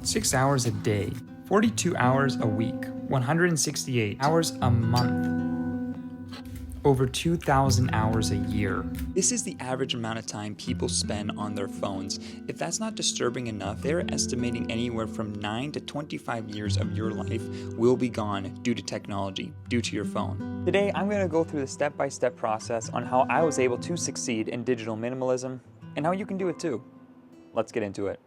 6 hours a day, 42 hours a week, 168 hours a month, over 2,000 hours a year. This is the average amount of time people spend on their phones. If that's not disturbing enough, they're estimating anywhere from 9 to 25 years of your life will be gone due to technology, due to your phone. Today, I'm going to go through the step-by-step process on how I was able to succeed in digital minimalism and how you can do it too. Let's get into it.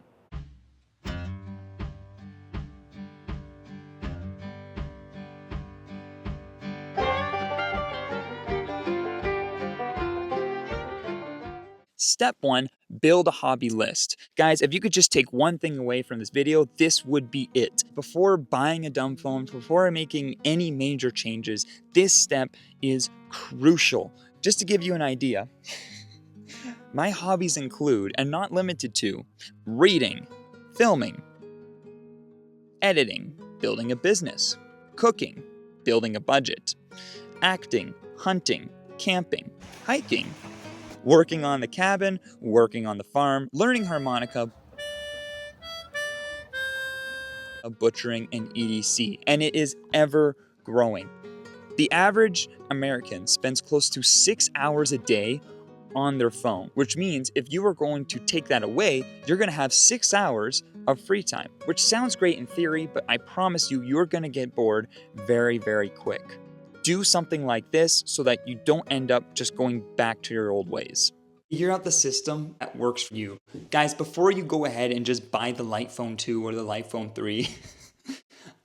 Step 1, build a hobby list. Guys, if you could just take one thing away from this video, this would be it. Before buying a dumb phone, before making any major changes, this step is crucial. Just to give you an idea, my hobbies include, and not limited to, reading, filming, editing, building a business, cooking, building a budget, acting, hunting, camping, hiking, working on the cabin, working on the farm, learning harmonica, butchering, and etc. And it is ever growing. The average American spends close to 6 hours a day on their phone, which means if you are going to take that away, you're going to have 6 hours of free time, which sounds great in theory, but I promise you, you're going to get bored very, very quick. Do something like this so that you don't end up just going back to your old ways. Figure out the system that works for you. Guys, before you go ahead and just buy the Light Phone 2 or the Light Phone 3,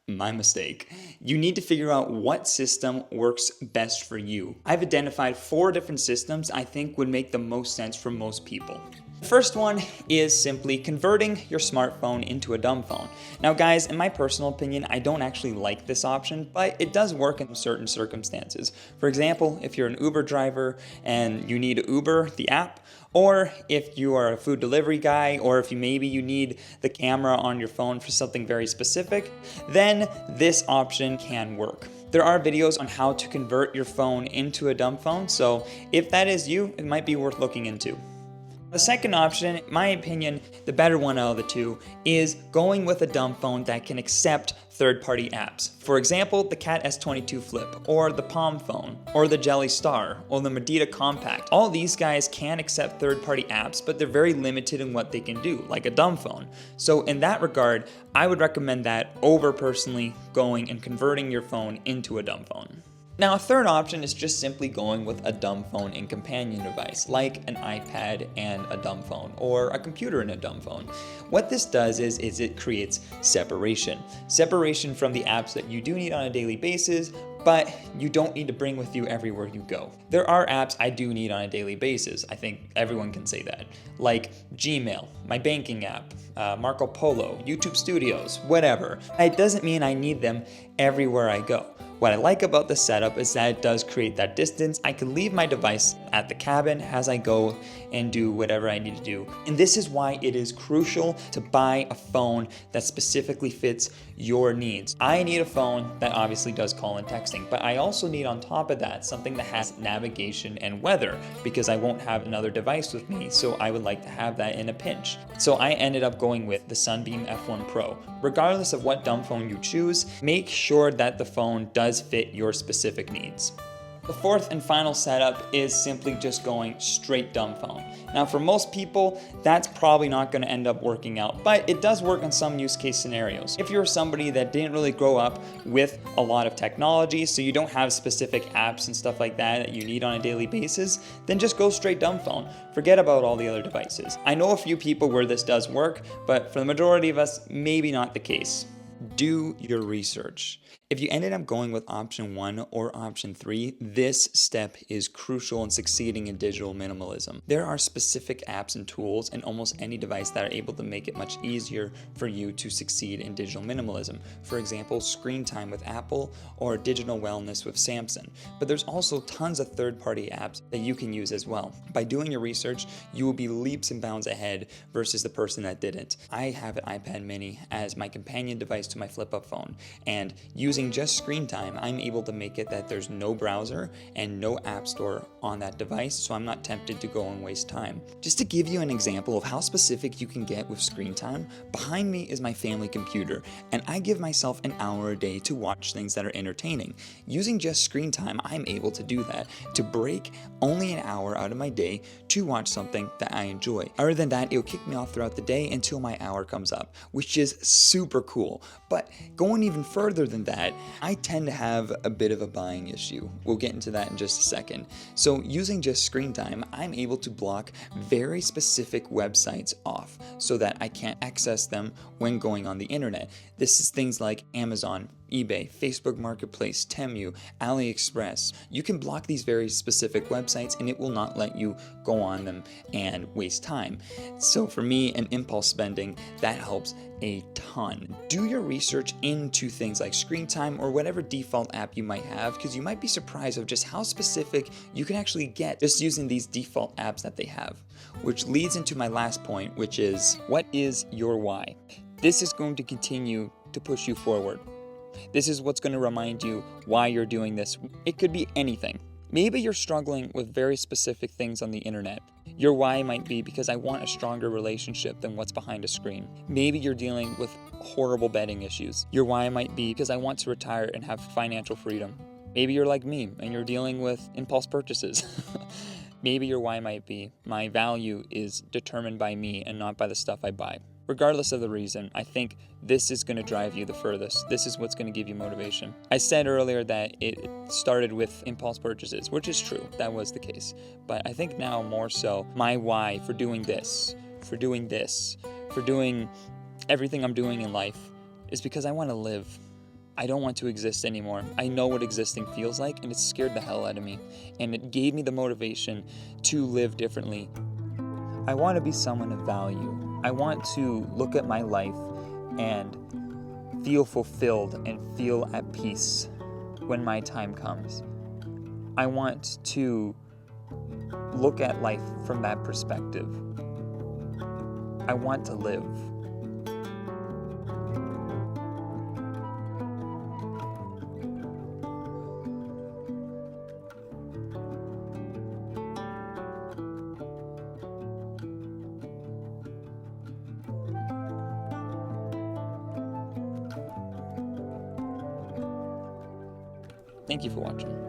my mistake, you need to figure out what system works best for you. I've identified 4 different systems I think would make the most sense for most people. The first one is simply converting your smartphone into a dumb phone. Now guys, in my personal opinion, I don't actually like this option, but it does work in certain circumstances. For example, if you're an Uber driver and you need Uber, the app, or if you are a food delivery guy, or if you need the camera on your phone for something very specific, then this option can work. There are videos on how to convert your phone into a dumb phone, so if that is you, it might be worth looking into. The second option, in my opinion, the better one out of the two, is going with a dumb phone that can accept third-party apps. For example, the Cat S22 Flip, or the Palm phone, or the Jelly Star, or the Medita Compact. All these guys can accept third-party apps, but they're very limited in what they can do, like a dumb phone. So in that regard, I would recommend that over personally going and converting your phone into a dumb phone. Now, a third option is just simply going with a dumb phone and companion device, like an iPad and a dumb phone, or a computer and a dumb phone. What this does is it creates separation. Separation from the apps that you do need on a daily basis, but you don't need to bring with you everywhere you go. There are apps I do need on a daily basis. I think everyone can say that. Like Gmail, my banking app, Marco Polo, YouTube Studios, whatever. It doesn't mean I need them everywhere I go. What I like about this setup is that it does create that distance. I can leave my device at the cabin as I go and do whatever I need to do. And this is why it is crucial to buy a phone that specifically fits your needs. I need a phone that obviously does call and texting, but I also need on top of that something that has navigation and weather, because I won't have another device with me, so I would like to have that in a pinch. So I ended up going with the Sunbeam F1 Pro. Regardless of what dumb phone you choose, make sure that the phone does fit your specific needs. The fourth and final setup is simply just going straight dumb phone. Now for most people, that's probably not going to end up working out, but it does work in some use case scenarios. If you're somebody that didn't really grow up with a lot of technology, so you don't have specific apps and stuff like that you need on a daily basis, then just go straight dumb phone. Forget about all the other devices. I know a few people where this does work, but for the majority of us, maybe not the case. Do your research. If you ended up going with option 1 or option 3, this step is crucial in succeeding in digital minimalism. There are specific apps and tools in almost any device that are able to make it much easier for you to succeed in digital minimalism. For example, screen time with Apple or digital wellness with Samsung. But there's also tons of third-party apps that you can use as well. By doing your research, you will be leaps and bounds ahead versus the person that didn't. I have an iPad mini as my companion device to my flip-up phone, and using Using just screen time, I'm able to make it that there's no browser and no app store on that device, so I'm not tempted to go and waste time. Just to give you an example of how specific you can get with screen time, behind me is my family computer, and I give myself an hour a day to watch things that are entertaining. Using just screen time, I'm able to do that, to break only an hour out of my day to watch something that I enjoy. Other than that, it'll kick me off throughout the day until my hour comes up, which is super cool. But going even further than that, I tend to have a bit of a buying issue. We'll get into that in just a second. So using just screen time, I'm able to block very specific websites off so that I can't access them when going on the internet. This is things like Amazon, eBay, Facebook Marketplace, Temu, AliExpress. You can block these very specific websites and it will not let you go on them and waste time. So for me and impulse spending, that helps a ton. Do your research into things like screen time or whatever default app you might have, because you might be surprised of just how specific you can actually get just using these default apps that they have. Which leads into my last point, which is, what is your why? This is going to continue to push you forward. This is what's going to remind you why you're doing this. It could be anything. Maybe you're struggling with very specific things on the internet. Your why might be because I want a stronger relationship than what's behind a screen. Maybe you're dealing with horrible betting issues. Your why might be because I want to retire and have financial freedom. Maybe you're like me and you're dealing with impulse purchases. Maybe your why might be, my value is determined by me and not by the stuff I buy. Regardless of the reason, I think this is going to drive you the furthest. This is what's going to give you motivation. I said earlier that it started with impulse purchases, which is true. That was the case. But I think now more so, my why for doing this, for doing everything I'm doing in life is because I want to live. I don't want to exist anymore. I know what existing feels like, and it scared the hell out of me. And it gave me the motivation to live differently. I want to be someone of value. I want to look at my life and feel fulfilled and feel at peace when my time comes. I want to look at life from that perspective. I want to live. Thank you for watching.